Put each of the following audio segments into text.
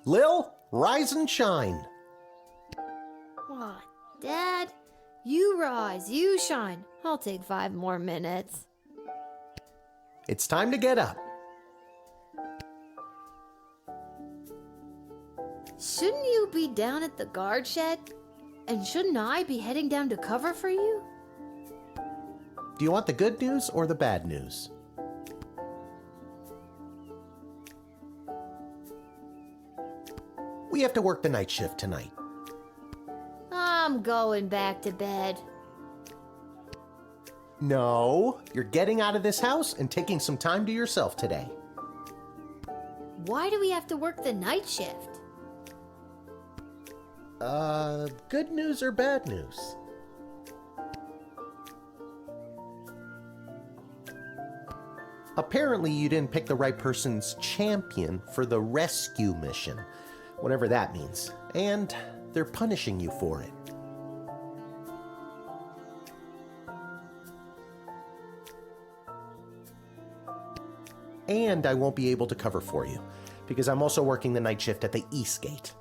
Lil, rise and shine. What, Dad? You rise, you shine. I'll take 5 more minutes. It's time to get up. Shouldn't you be down at the guard shed? And shouldn't I be heading down to cover for you? Do you want the good news or the bad news? We have to work the night shift tonight. I'm going back to bed. No, you're getting out of this house and taking some time to yourself today. Why do we have to work the night shift? Good news or bad news? Apparently you didn't pick the right person's champion for the rescue mission, whatever that means, and they're punishing you for it. And I won't be able to cover for you, because I'm also working the night shift at the East Gate.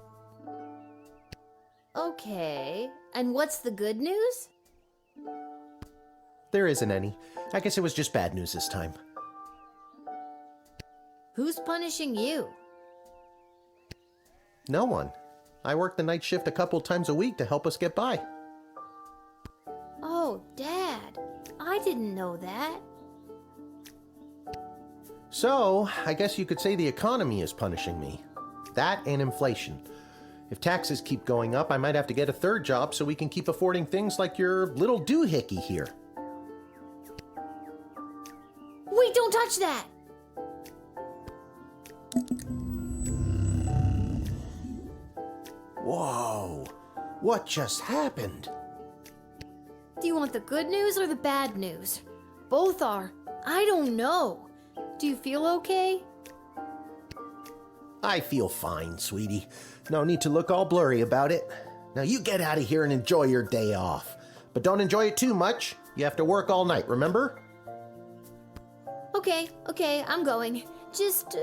Okay, and what's the good news? There isn't any. I guess it was just bad news this time. Who's punishing you? No one. I work the night shift a couple times a week to help us get by. Oh, Dad, I didn't know that. So, I guess you could say the economy is punishing me. That and inflation. If taxes keep going up, I might have to get a third job so we can keep affording things like your little doohickey here. Wait, don't touch that! Whoa, what just happened? Do you want the good news or the bad news? Both are. I don't know. Do you feel okay? I feel fine, sweetie. No need to look all blurry about it. Now you get out of here and enjoy your day off. But don't enjoy it too much. You have to work all night, remember? Okay, I'm going. Just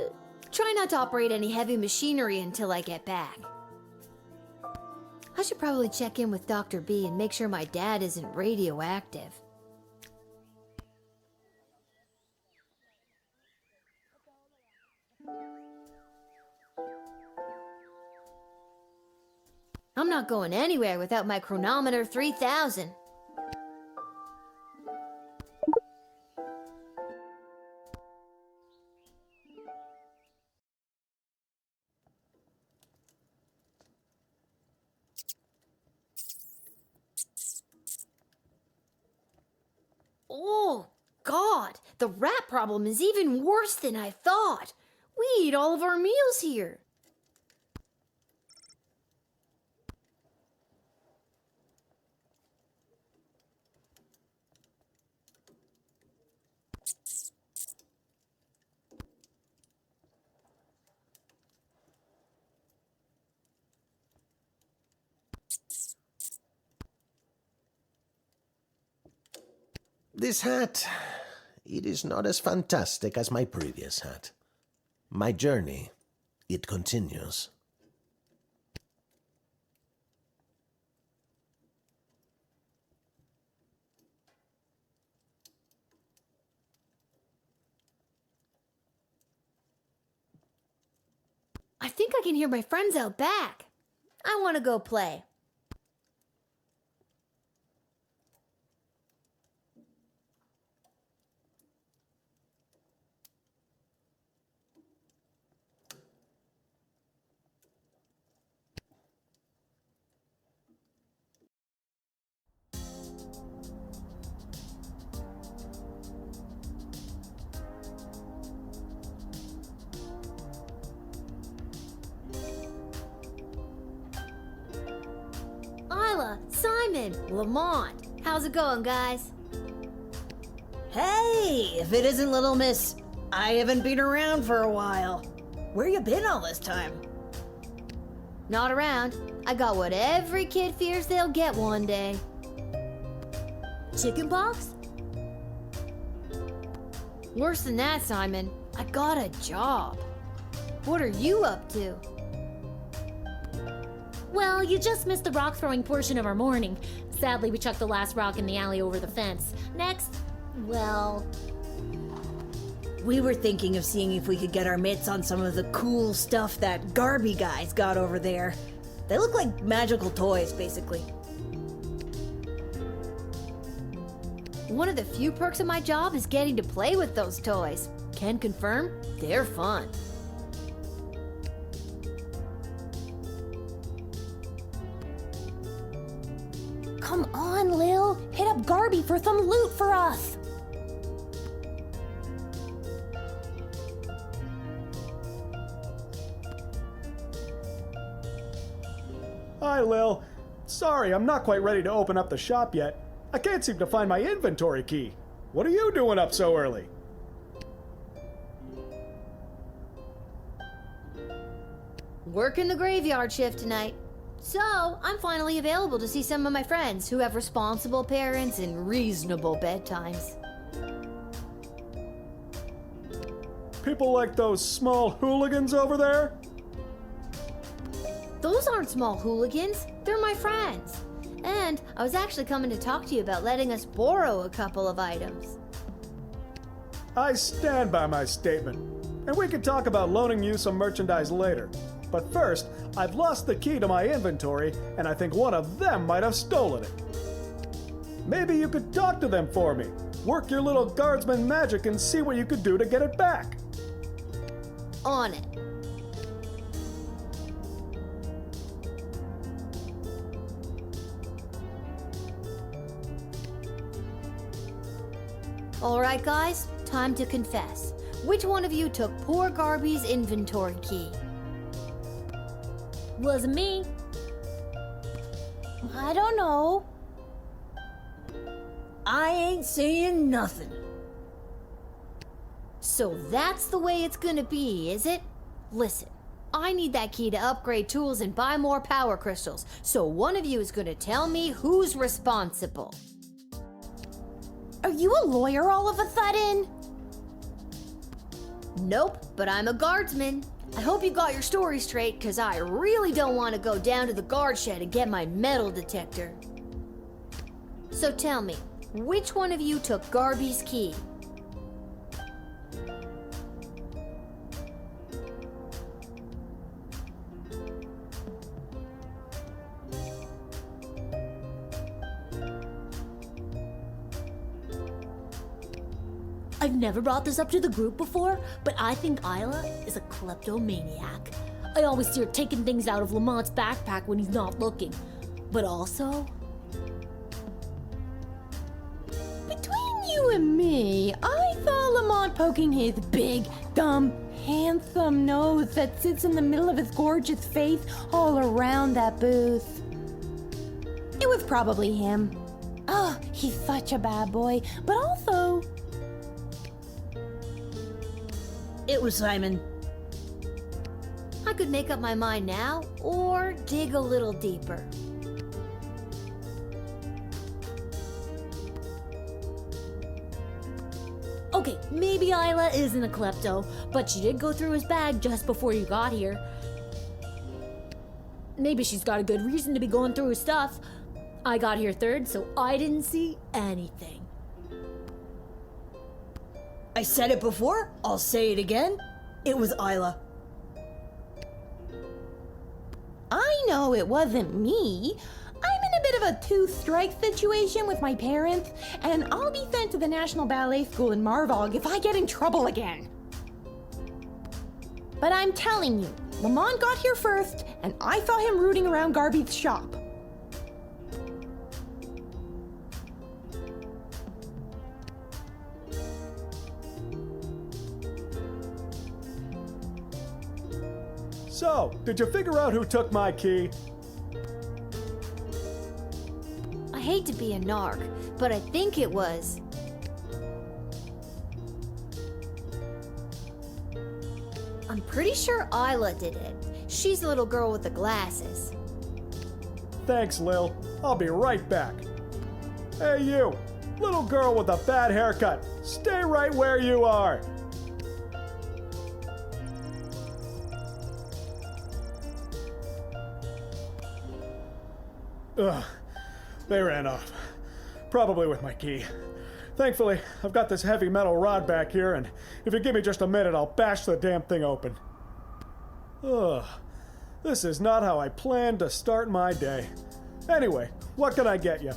try not to operate any heavy machinery until I get back. I should probably check in with Dr. B and make sure my dad isn't radioactive. I'm not going anywhere without my chronometer 3000. Oh, God, the rat problem is even worse than I thought. We eat all of our meals here. This hat, it is not as fantastic as my previous hat. My journey, it continues. I think I can hear my friends out back. I want to go play. Isla, Simon, Lamont. How's it going, guys? Hey, if it isn't Little Miss, I haven't been around for a while. Where you been all this time? Not around. I got what every kid fears they'll get one day. Chickenpox? Worse than that, Simon. I got a job. What are you up to? Well, you just missed the rock throwing portion of our morning. Sadly, we chucked the last rock in the alley over the fence. Next, well... We were thinking of seeing if we could get our mitts on some of the cool stuff that Garby guys got over there. They look like magical toys, basically. One of the few perks of my job is getting to play with those toys. Can confirm, they're fun. Come on, Lil. Hit up Garby for some loot for us. Hi, Lil. Sorry, I'm not quite ready to open up the shop yet. I can't seem to find my inventory key. What are you doing up so early? Working the graveyard shift tonight. So, I'm finally available to see some of my friends who have responsible parents and reasonable bedtimes. People like those small hooligans over there? Those aren't small hooligans, they're my friends. And I was actually coming to talk to you about letting us borrow a couple of items. I stand by my statement. And we can talk about loaning you some merchandise later. But first, I've lost the key to my inventory, and I think one of them might have stolen it. Maybe you could talk to them for me. Work your little Guardsman magic and see what you could do to get it back. On it. Alright guys, time to confess. Which one of you took poor Garby's inventory key? Wasn't me. I don't know. I ain't saying nothing. So that's the way it's gonna be, is it? Listen, I need that key to upgrade tools and buy more power crystals, so one of you is gonna tell me who's responsible. Are you a lawyer all of a sudden? Nope, but I'm a guardsman. I hope you got your story straight, cause I really don't want to go down to the guard shed and get my metal detector. So tell me, which one of you took Garby's key? I've never brought this up to the group before, but I think Isla is a kleptomaniac. I always see her taking things out of Lamont's backpack when he's not looking. But also... Between you and me, I saw Lamont poking his big, dumb, handsome nose that sits in the middle of his gorgeous face all around that booth. It was probably him. Oh, he's such a bad boy, but also... It was Simon. I could make up my mind now, or dig a little deeper. Okay, maybe Isla isn't a klepto, but she did go through his bag just before you got here. Maybe she's got a good reason to be going through his stuff. I got here third, so I didn't see anything. I said it before, I'll say it again. It was Isla. I know it wasn't me. I'm in a bit of a two-strike situation with my parents, and I'll be sent to the National Ballet School in Marvog if I get in trouble again. But I'm telling you, Lamont got here first, and I saw him rooting around Garby's shop. So, did you figure out who took my key? I hate to be a narc, but I think it was... I'm pretty sure Isla did it. She's the little girl with the glasses. Thanks, Lil. I'll be right back. Hey, you! Little girl with a bad haircut. Stay right where you are. Ugh, they ran off. Probably with my key. Thankfully, I've got this heavy metal rod back here, and if you give me just a minute, I'll bash the damn thing open. Ugh, this is not how I planned to start my day. Anyway, what can I get you?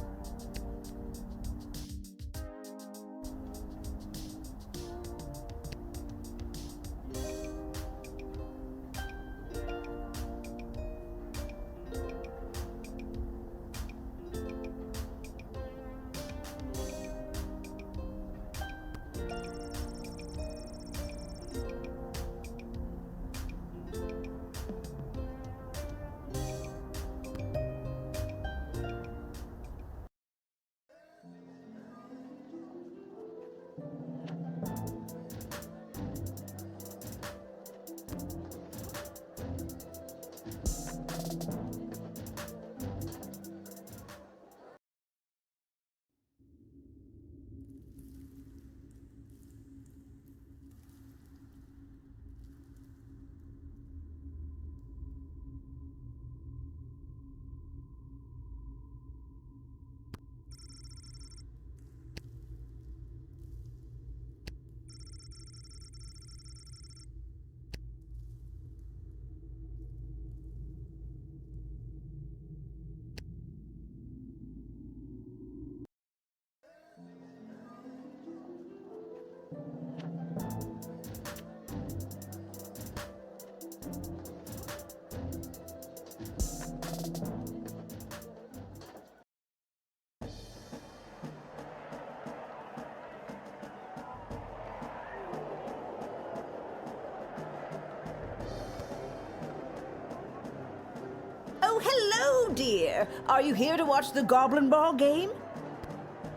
Oh, hello, dear. Are you here to watch the Goblin Ball game?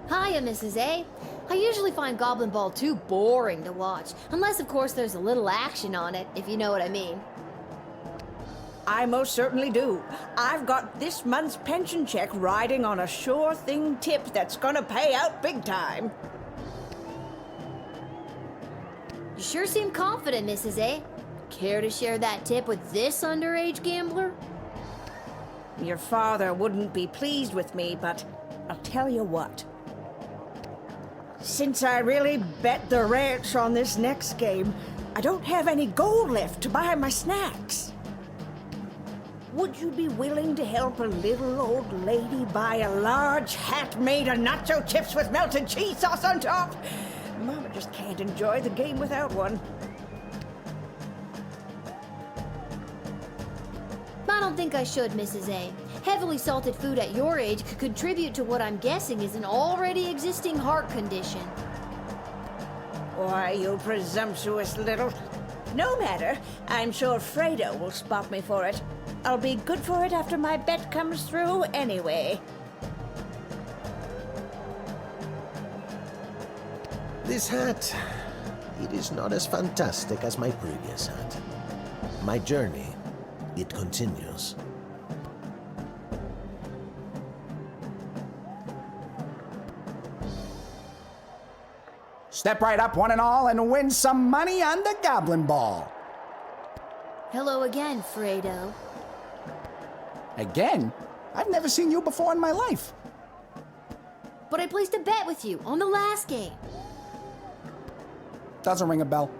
Hiya, Mrs. A. I usually find Goblin Ball too boring to watch, unless, of course, there's a little action on it, if you know what I mean. I most certainly do. I've got this month's pension check riding on a sure thing tip that's gonna pay out big time. You sure seem confident, Mrs. A. Care to share that tip with this underage gambler? Your father wouldn't be pleased with me, but I'll tell you what. Since I really bet the ranch on this next game, I don't have any gold left to buy my snacks. Would you be willing to help a little old lady buy a large hat made of nacho chips with melted cheese sauce on top? Mama just can't enjoy the game without one. I don't think I should, Mrs. A. Heavily salted food at your age could contribute to what I'm guessing is an already existing heart condition. Why, you presumptuous little... No matter. I'm sure Fredo will spot me for it. I'll be good for it after my bet comes through anyway. This hat, it is not as fantastic as my previous hat. My journey, it continues. Step right up, one and all, and win some money on the Goblin Ball. Hello again, Fredo. Again? I've never seen you before in my life. But I placed a bet with you on the last game. Doesn't ring a bell.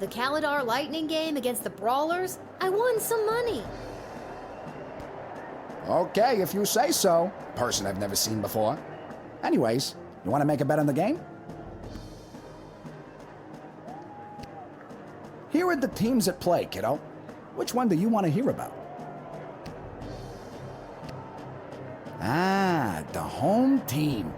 The Kalidar Lightning game against the Brawlers, I won some money. Okay, if you say so. Person I've never seen before. Anyways, you want to make a bet on the game? Here are the teams at play, kiddo. Which one do you want to hear about? Ah, the home team.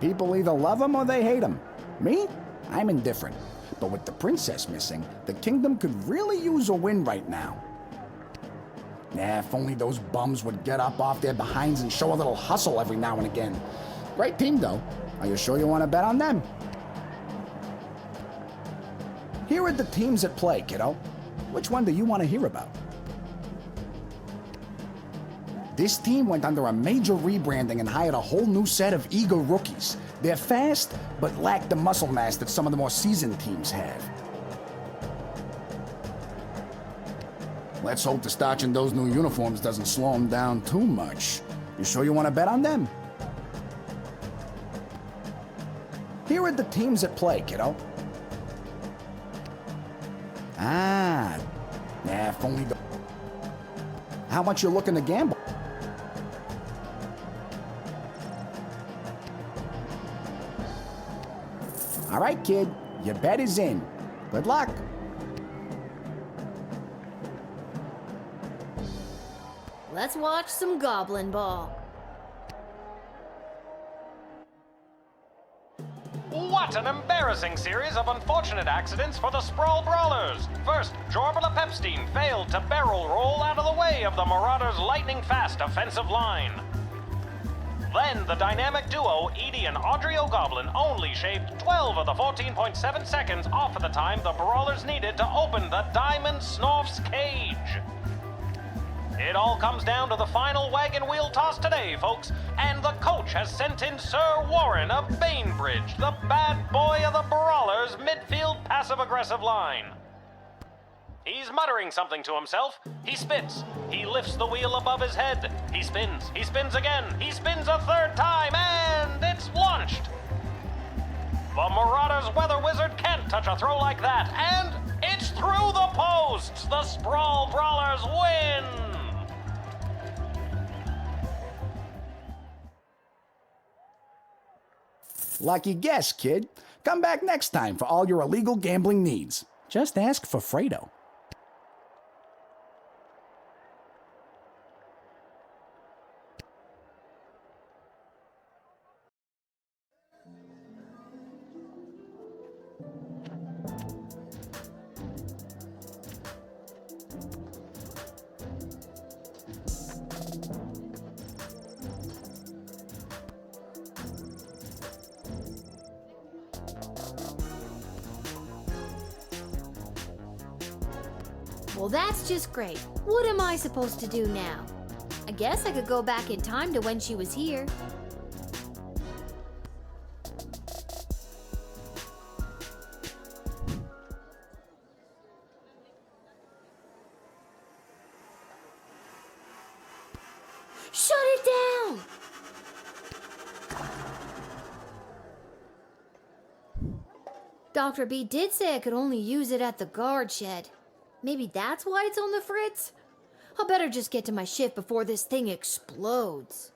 People either love them or they hate them. Me? I'm indifferent. But with the princess missing, the kingdom could really use a win right now. Yeah, if only those bums would get up off their behinds and show a little hustle every now and again. Great team, though. Are you sure you want to bet on them? Here are the teams at play, kiddo. Which one do you want to hear about? This team went under a major rebranding and hired a whole new set of eager rookies. They're fast, but lack the muscle mass that some of the more seasoned teams have. Let's hope the starch in those new uniforms doesn't slow them down too much. You sure you want to bet on them? Here are the teams at play, kiddo. Ah, if only the... How much you looking to gamble? All right, kid, your bet is in. Good luck. Let's watch some Goblin Ball. What an embarrassing series of unfortunate accidents for the Sprawl Brawlers. First, Jorbala Pepstein failed to barrel roll out of the way of the Marauders' lightning-fast offensive line. Then, the dynamic duo, Edie and Audrey O'Goblin, only shaved 12 of the 14.7 seconds off of the time the Brawlers needed to open the Diamond Snorf's cage. It all comes down to the final wagon wheel toss today, folks, and the coach has sent in Sir Warren of Bainbridge, the bad boy of the Brawlers' midfield passive-aggressive line. He's muttering something to himself. He spits. He lifts the wheel above his head. He spins. He spins again. He spins a third time, and it's launched. The Marauders' weather wizard can't touch a throw like that, and it's through the posts. The Sprawl Brawlers win. Lucky guess, kid. Come back next time for all your illegal gambling needs. Just ask for Fredo. Well, that's just great. What am I supposed to do now? I guess I could go back in time to when she was here. Shut it down! Dr. B did say I could only use it at the guard shed. Maybe that's why it's on the fritz? I'll better just get to my shift before this thing explodes.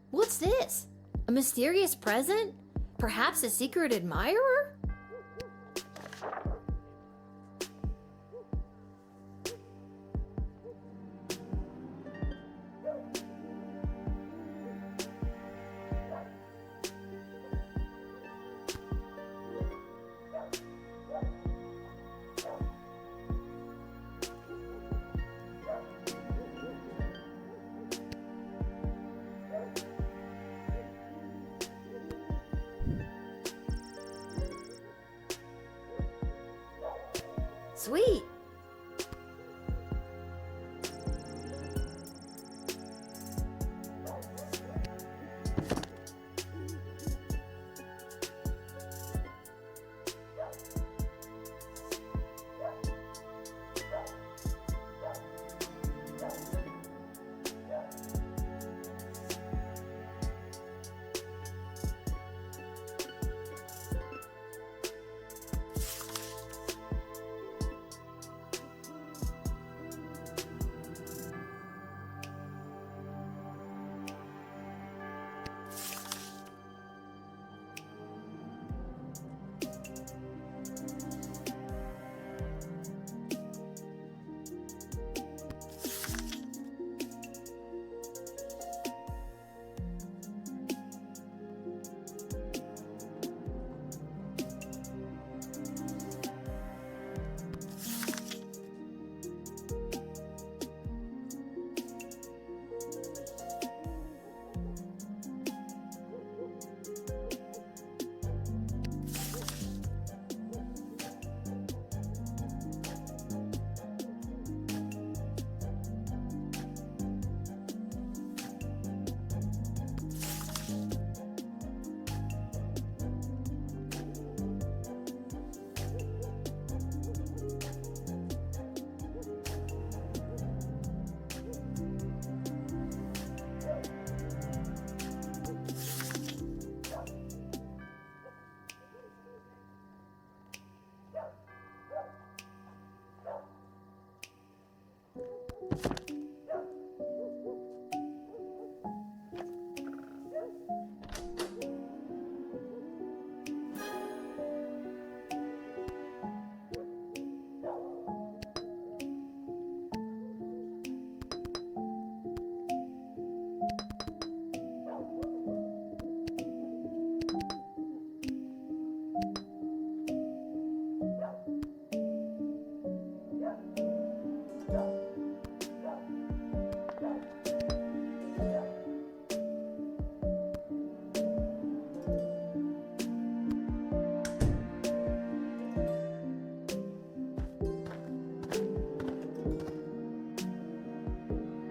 What's this? A mysterious present? Perhaps a secret admirer? Sweet.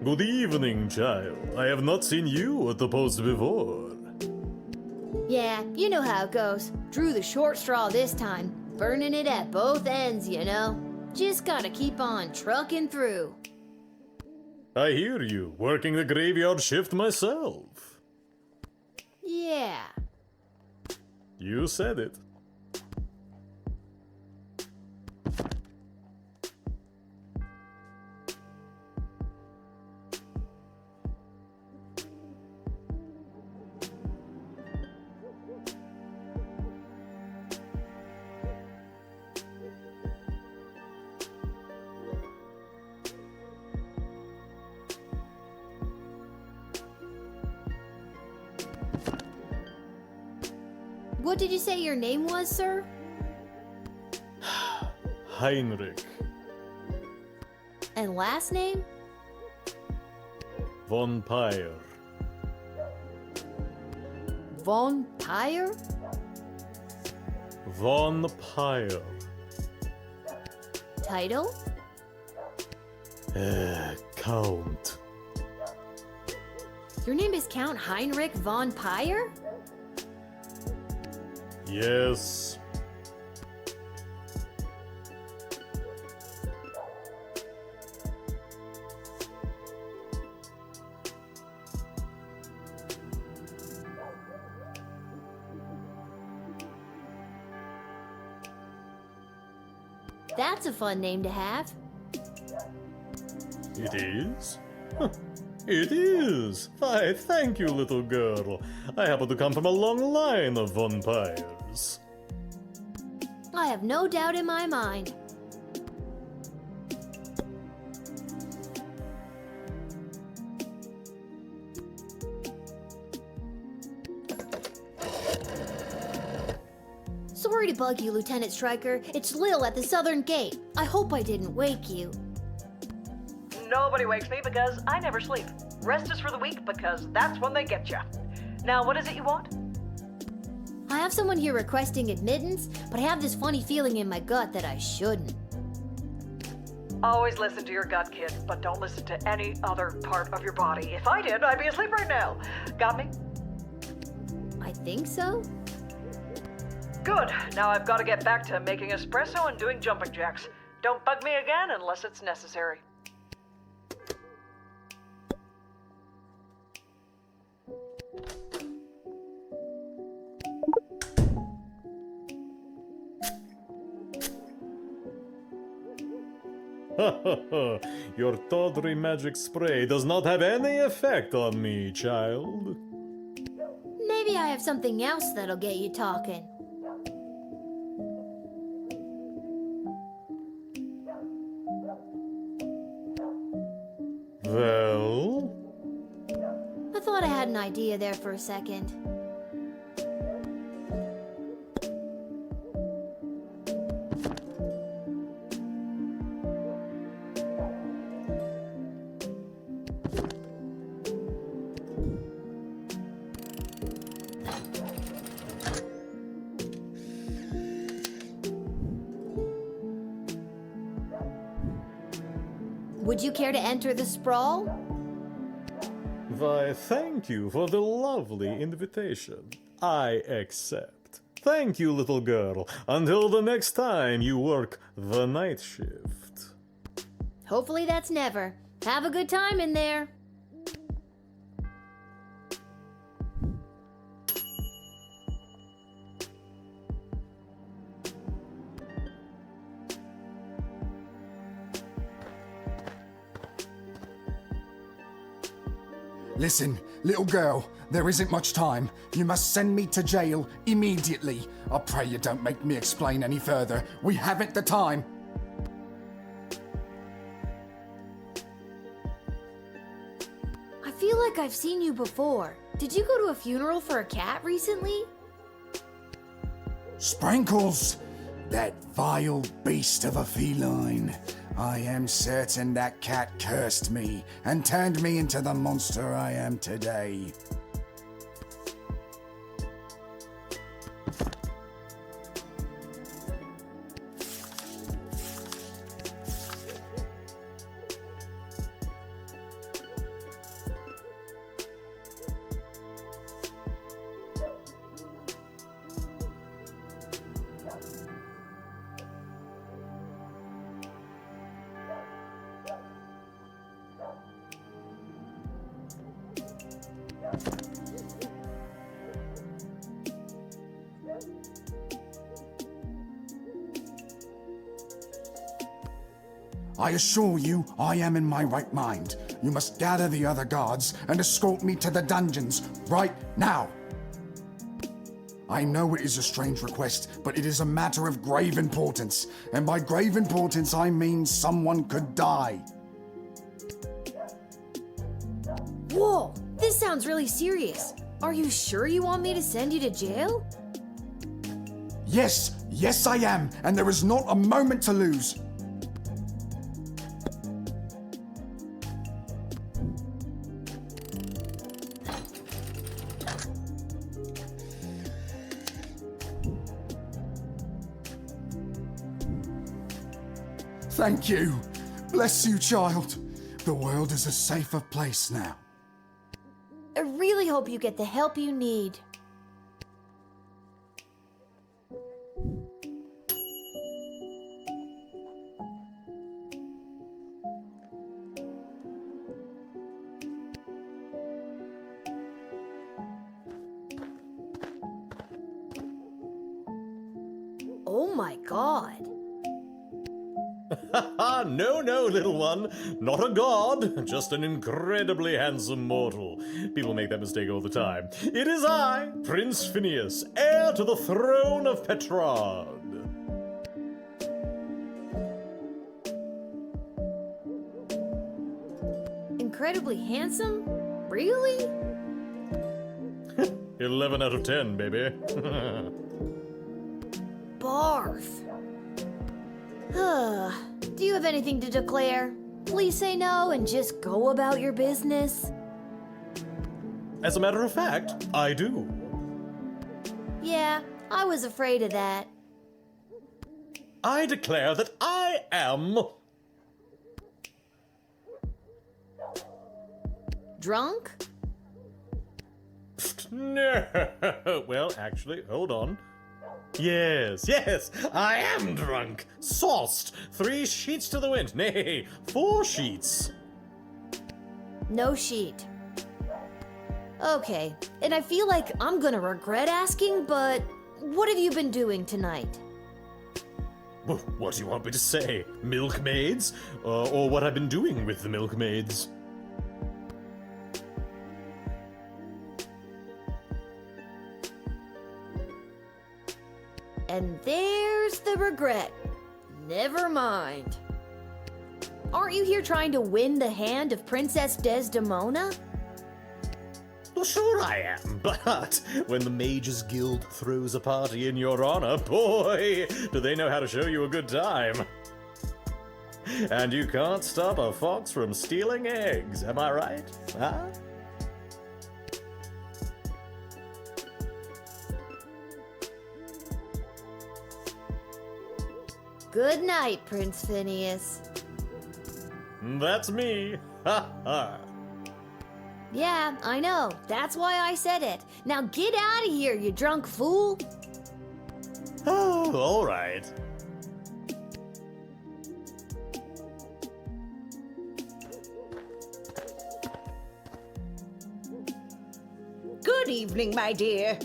Good evening, child. I have not seen you at the post before. Yeah, you know how it goes. Drew the short straw this time. Burning it at both ends, you know. Just gotta keep on trucking through. I hear you, working the graveyard shift myself. Yeah. You said it. What did you say your name was, sir? Heinrich And last name? von Pyre. Von Pyre? Von Pyre. Title? Count. Your name is Count Heinrich von Pyre? Yes. That's a fun name to have. It is? Huh. It is! Why, thank you, little girl. I happen to come from a long line of vampires. I have no doubt in my mind. Sorry to bug you, Lieutenant Stryker. It's Lil at the southern gate. I hope I didn't wake you. Nobody wakes me because I never sleep. Rest is for the weak because that's when they get you. Now, what is it you want? I have someone here requesting admittance, but I have this funny feeling in my gut that I shouldn't. Always listen to your gut, kid, but don't listen to any other part of your body. If I did, I'd be asleep right now. Got me? I think so? Good. Now I've got to get back to making espresso and doing jumping jacks. Don't bug me again unless it's necessary. Your tawdry magic spray does not have any effect on me, child. Maybe I have something else that'll get you talking. Well? I thought I had an idea there for a second. Would you care to enter the sprawl? Why, thank you for the lovely invitation. I accept. Thank you, little girl. Until the next time you work the night shift. Hopefully that's never. Have a good time in there. Listen, little girl, there isn't much time. You must send me to jail immediately. I pray you don't make me explain any further. We haven't the time. I feel like I've seen you before. Did you go to a funeral for a cat recently? Sprinkles! That vile beast of a feline. I am certain that cat cursed me and turned me into the monster I am today. I assure you, I am in my right mind. You must gather the other guards and escort me to the dungeons right now. I know it is a strange request, but it is a matter of grave importance. And by grave importance, I mean someone could die. Whoa, this sounds really serious. Are you sure you want me to send you to jail? Yes, I am, and there is not a moment to lose. Thank you. Bless you, child. The world is a safer place now. I really hope you get the help you need. Oh my god. No, little one. Not a god, just an incredibly handsome mortal. People make that mistake all the time. It is I, Prince Phineas, heir to the throne of Petrarch. Incredibly handsome? Really? 11 out of 10, baby. Barf. Do you have anything to declare? Please say no and just go about your business. As a matter of fact, I do. Yeah, I was afraid of that. I declare that I am... Drunk? No. Well, actually, hold on. Yes, I am drunk. Sauced. 3 sheets to the wind. Nay, 4 sheets. No sheet. Okay, and I feel like I'm gonna regret asking, but what have you been doing tonight? Well, what do you want me to say? Milkmaids? Or what I've been doing with the milkmaids? And there's the regret. Never mind. Aren't you here trying to win the hand of Princess Desdemona? Well, sure I am, but when the Mages Guild throws a party in your honor, boy, do they know how to show you a good time. And you can't stop a fox from stealing eggs, am I right? Huh? Good night, Prince Phineas. That's me. Ha ha. Yeah, I know. That's why I said it. Now get out of here, you drunk fool. Oh, all right. Good evening, my dear.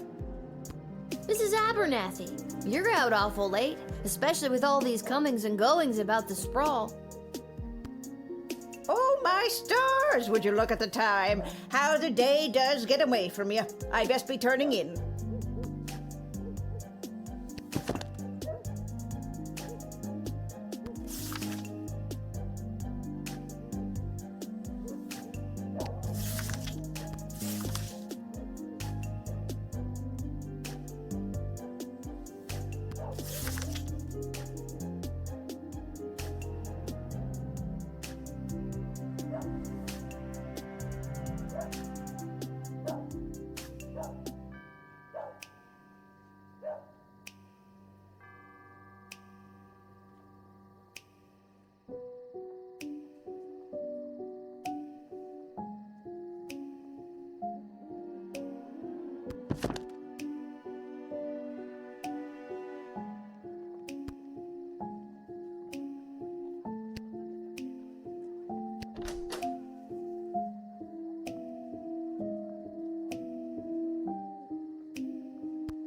Mrs. Abernathy, you're out awful late, especially with all these comings and goings about the sprawl. Oh, my stars! Would you look at the time? How the day does get away from you. I best be turning in.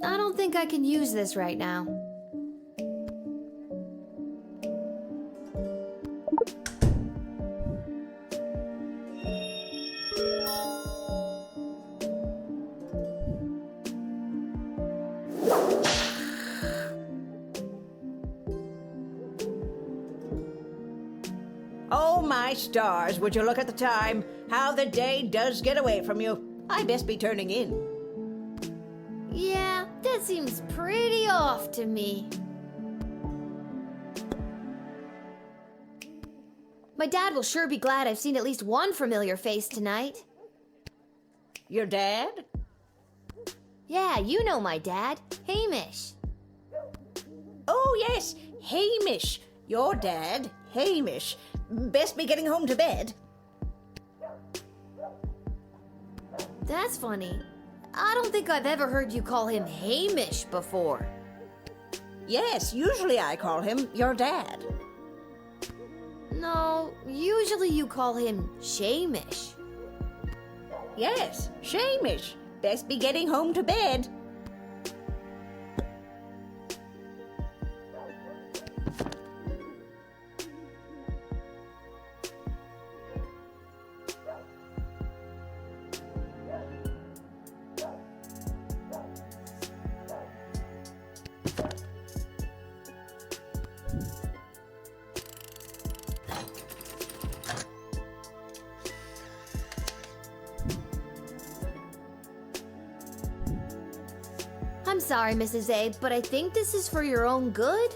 I don't think I can use this right now. my stars, would you look at the time? How the day does get away from you. I best be turning in. Yeah, that seems pretty off to me. My dad will sure be glad I've seen at least one familiar face tonight. Your dad? Yeah, you know my dad, Hamish. Oh, yes, Hamish. Your dad, Hamish. Best be getting home to bed. That's funny. I don't think I've ever heard you call him Hamish before. Yes, usually I call him your dad. No, usually you call him Shamish. Yes, Shamish. Best be getting home to bed. I'm sorry, Mrs. A, but I think this is for your own good.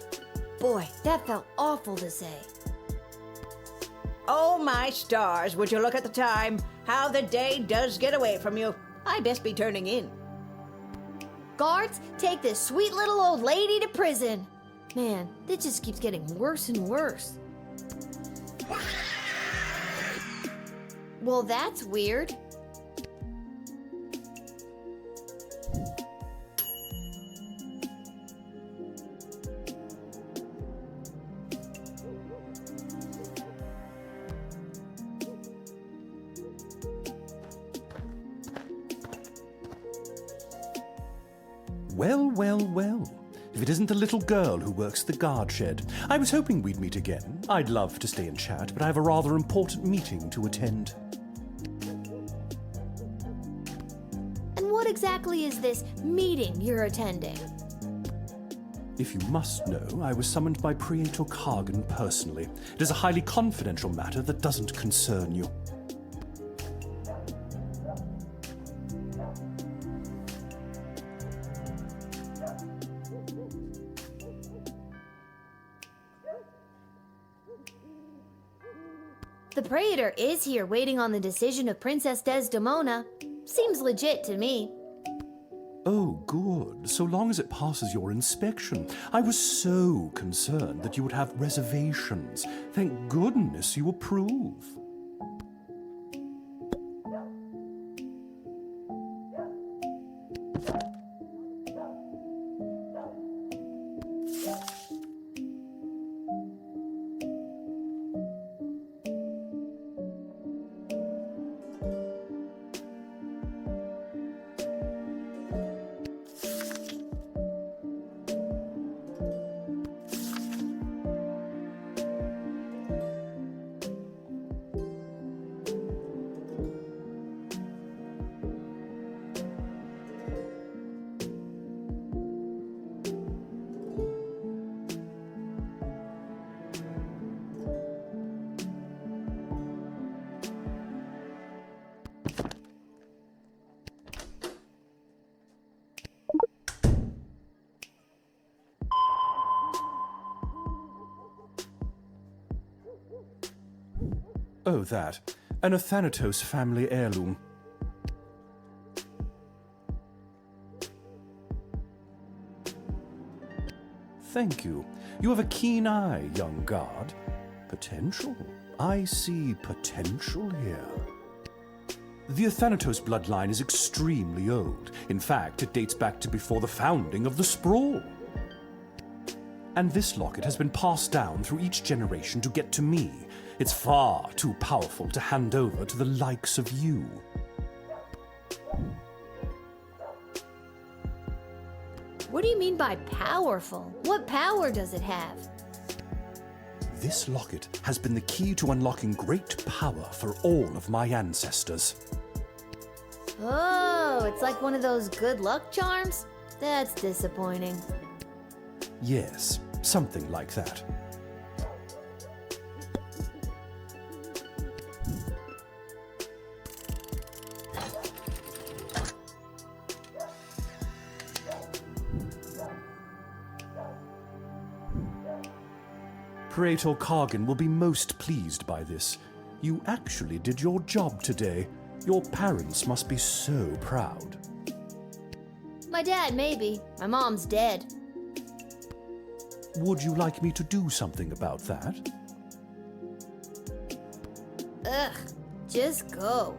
Boy, that felt awful to say. Oh, my stars, would you look at the time? How the day does get away from you. I best be turning in. Guards, take this sweet little old lady to prison. Man, this just keeps getting worse and worse. Well, that's weird. Well, well, well. If it isn't the little girl who works the guard shed. I was hoping we'd meet again. I'd love to stay and chat, but I have a rather important meeting to attend. And what exactly is this meeting you're attending? If you must know, I was summoned by Praetor Kargan personally. It is a highly confidential matter that doesn't concern you. The Praetor is here waiting on the decision of Princess Desdemona. Seems legit to me. Oh, good. So long as it passes your inspection. I was so concerned that you would have reservations. Thank goodness you approve. Oh, that. An Athanatos family heirloom. Thank you. You have a keen eye, young guard. Potential. I see potential here. The Athanatos bloodline is extremely old. In fact, it dates back to before the founding of the Sprawl. And this locket has been passed down through each generation to get to me. It's far too powerful to hand over to the likes of you. What do you mean by powerful? What power does it have? This locket has been the key to unlocking great power for all of my ancestors. Oh, it's like one of those good luck charms? That's disappointing. Yes, something like that. Praetor Kargan will be most pleased by this. You actually did your job today. Your parents must be so proud. My dad, maybe. My mom's dead. Would you like me to do something about that? Ugh, just go.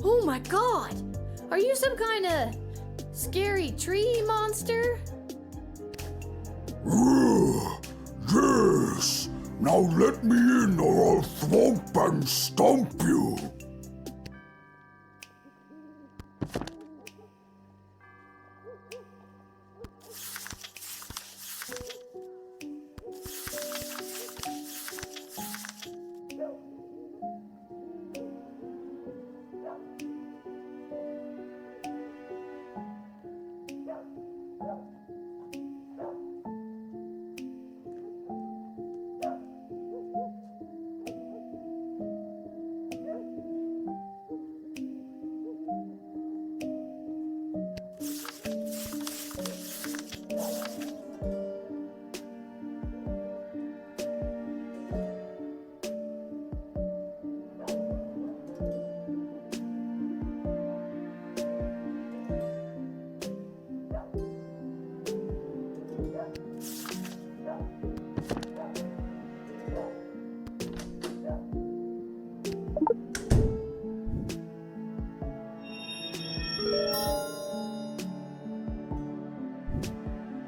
Oh my god! Are you some kind of scary tree monster? Yes! Now let me in or I'll thwomp and stomp you!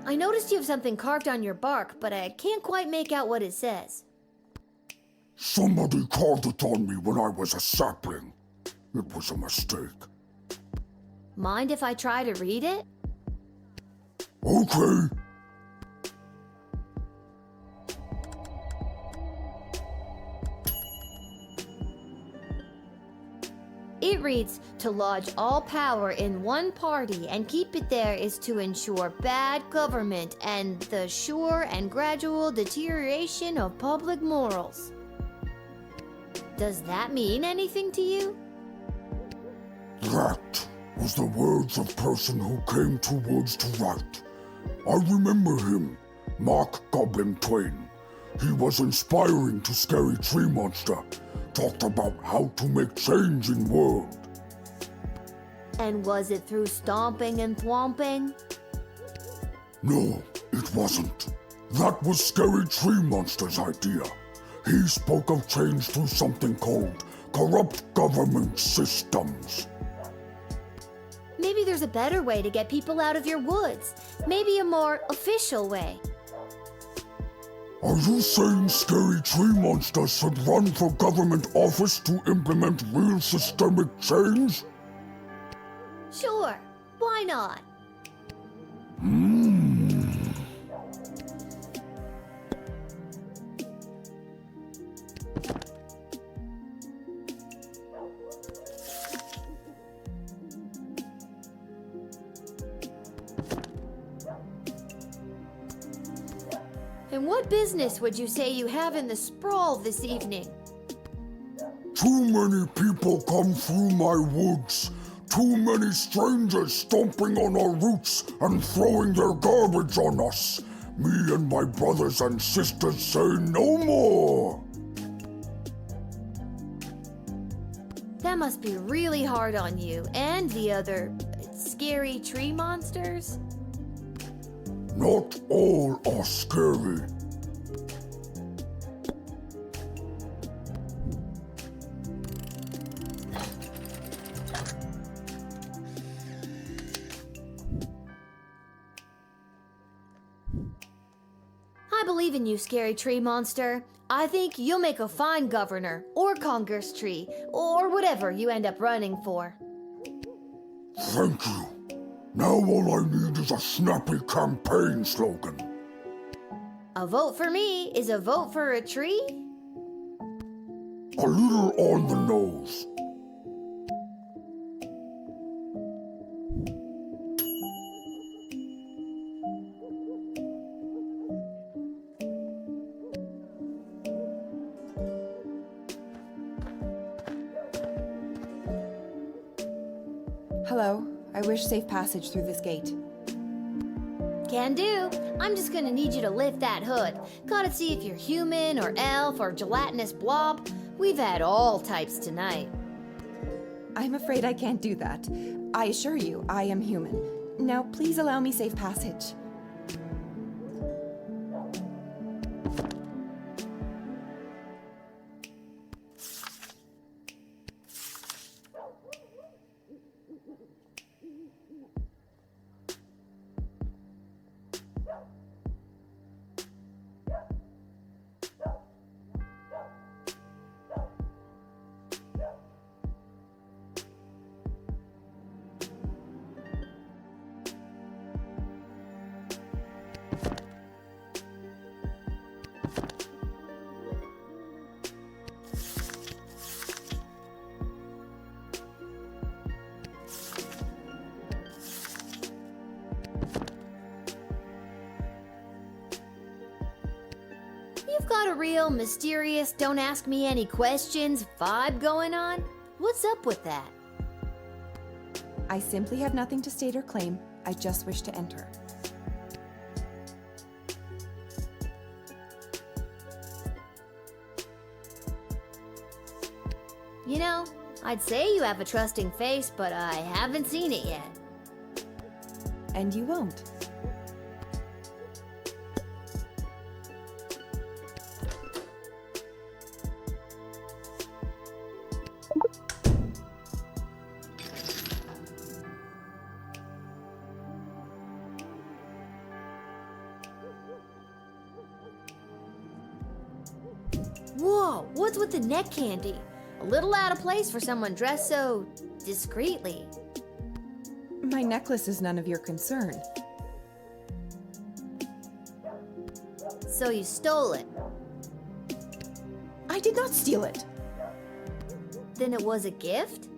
I noticed you have something carved on your bark, but I can't quite make out what it says. Somebody carved it on me when I was a sapling. It was a mistake. Mind if I try to read it? Okay. It reads, to lodge all power in one party and keep it there is to ensure bad government and the sure and gradual deterioration of public morals. Does that mean anything to you? That was the words of person who came to woods to write. I remember him, Mark Goblin Twain. He was inspiring to Scary Tree Monster. Talked about how to make change in world. And was it through stomping and thwomping? No, it wasn't. That was Scary Tree Monster's idea. He spoke of change through something called corrupt government systems. Maybe there's a better way to get people out of your woods. Maybe a more official way. Are you saying Scary Tree Monster should run for government office to implement real systemic change? Sure, why not? And what business would you say you have in the sprawl this evening? Too many people come through my woods. Too many strangers stomping on our roots and throwing their garbage on us. Me and my brothers and sisters say no more. That must be really hard on you and the other scary tree monsters. Not all are scary. I believe in you, scary tree monster. I think you'll make a fine governor, or Congress tree, or whatever you end up running for. Thank you. Now all I need is a snappy campaign slogan. A vote for me is a vote for a tree? a little on the nose. Hello. I wish safe passage through this gate. Can do. I'm just gonna need you to lift that hood. Gotta see if you're human or elf or gelatinous blob. We've had all types tonight. I'm afraid I can't do that. I assure you, I am human. Now, please allow me safe passage. You've got a real mysterious, don't ask me any questions vibe going on. What's up with that? I simply have nothing to state or claim. I just wish to enter. You know, I'd say you have a trusting face, but I haven't seen it yet. And you won't. Whoa, what's with the neck candy? A little out of place for someone dressed so discreetly. My necklace is none of your concern. So you stole it. I did not steal it. Then it was a gift?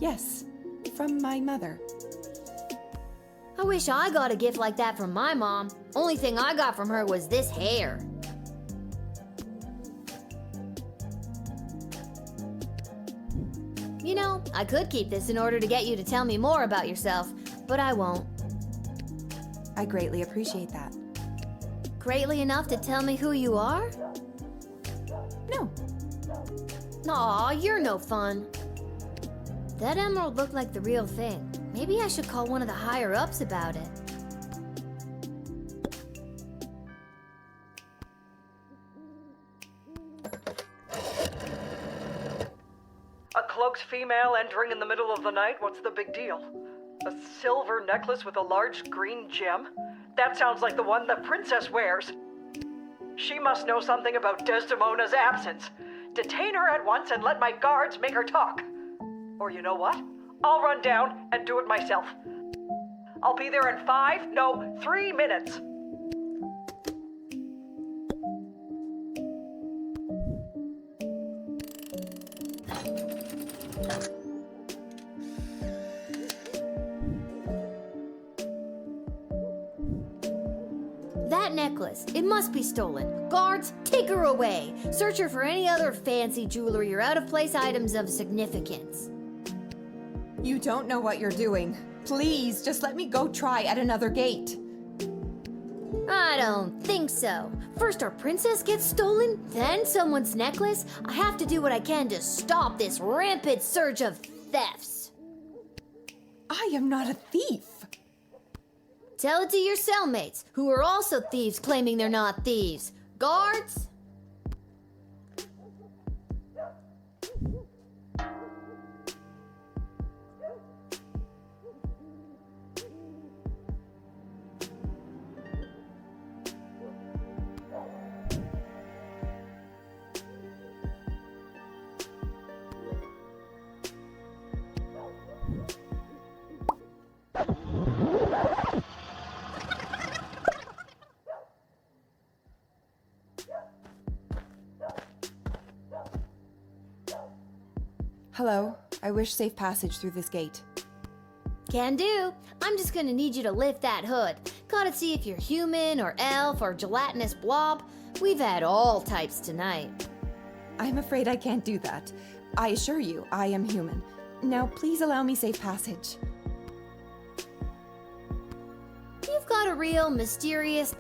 Yes, from my mother. I wish I got a gift like that from my mom. Only thing I got from her was this hair. You know, I could keep this in order to get you to tell me more about yourself, but I won't. I greatly appreciate that. Greatly enough to tell me who you are? No. Aw, you're no fun. That emerald looked like the real thing. Maybe I should call one of the higher-ups about it. A cloaked female entering in the middle of the night? What's the big deal? A silver necklace with a large green gem? That sounds like the one the princess wears. She must know something about Desdemona's absence. Detain her at once and let my guards make her talk. Or you know what? I'll run down and do it myself. I'll be there in 3 minutes. That necklace, it must be stolen. Guards, take her away. Search her for any other fancy jewelry or out-of-place items of significance. You don't know what you're doing. Please, just let me go try at another gate. I don't think so. First our princess gets stolen, then someone's necklace. I have to do what I can to stop this rampant surge of thefts. I am not a thief. Tell it to your cellmates, who are also thieves claiming they're not thieves. Guards? Hello. I wish safe passage through this gate. Can do. I'm just gonna need you to lift that hood. Gotta see if you're human or elf or gelatinous blob. We've had all types tonight. I'm afraid I can't do that. I assure you, I am human. Now, please allow me safe passage. You've got a real mysterious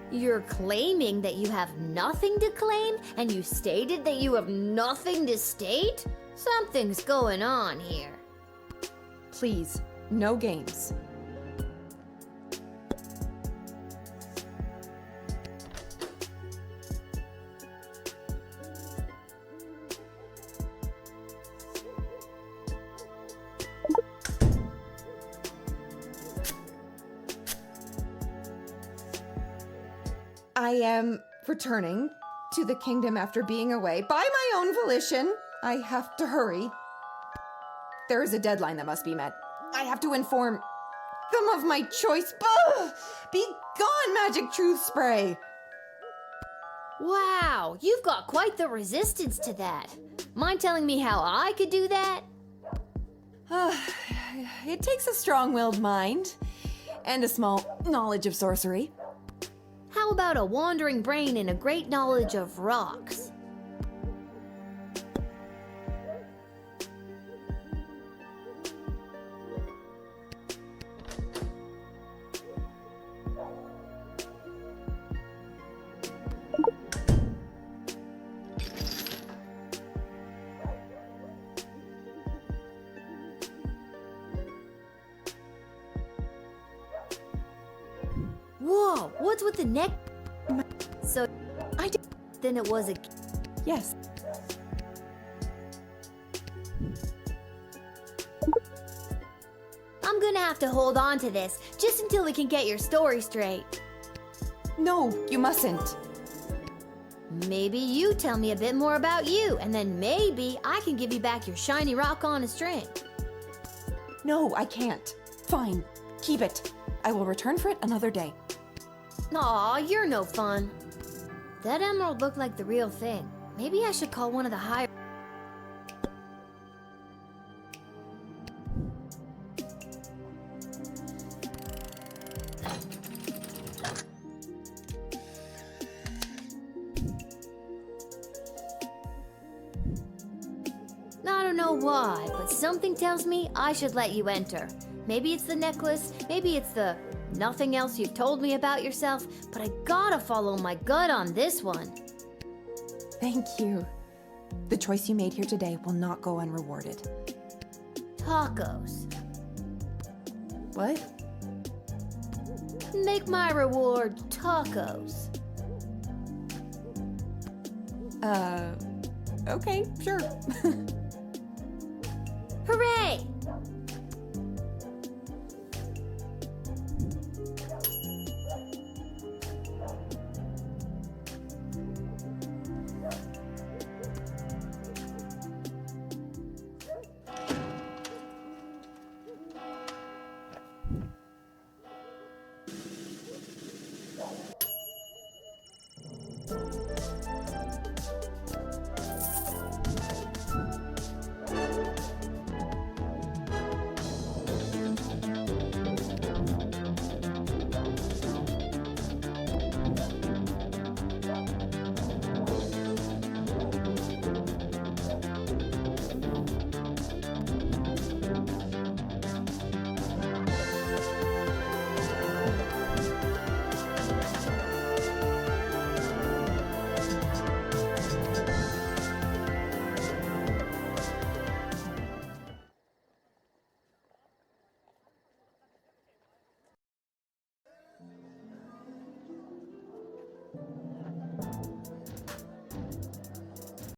You're claiming that you have nothing to claim, and you stated that you have nothing to state? Something's going on here. Please, no games. I am returning to the kingdom after being away by my own volition. I have to hurry. There is a deadline that must be met. I have to inform them of my choice. Ugh! Be gone, magic truth spray! Wow, you've got quite the resistance to that. Mind telling me how I could do that? It takes a strong-willed mind and a small knowledge of sorcery. How about a wandering brain and a great knowledge of rocks? Whoa, what's with the neck? So, I did. Then it was a... Yes. I'm gonna have to hold on to this, just until we can get your story straight. No, you mustn't. Maybe you tell me a bit more about you, and then maybe I can give you back your shiny rock on a string. No, I can't. Fine, keep it. I will return for it another day. Aw, you're no fun. That emerald looked like the real thing. Maybe I should call one of the higher... I don't know why, but something tells me I should let you enter. Maybe it's the necklace, maybe it's the nothing else you've told me about yourself, but I gotta follow my gut on this one. Thank you. The choice you made here today will not go unrewarded. Tacos. What? Make my reward tacos. Okay, sure. Hooray!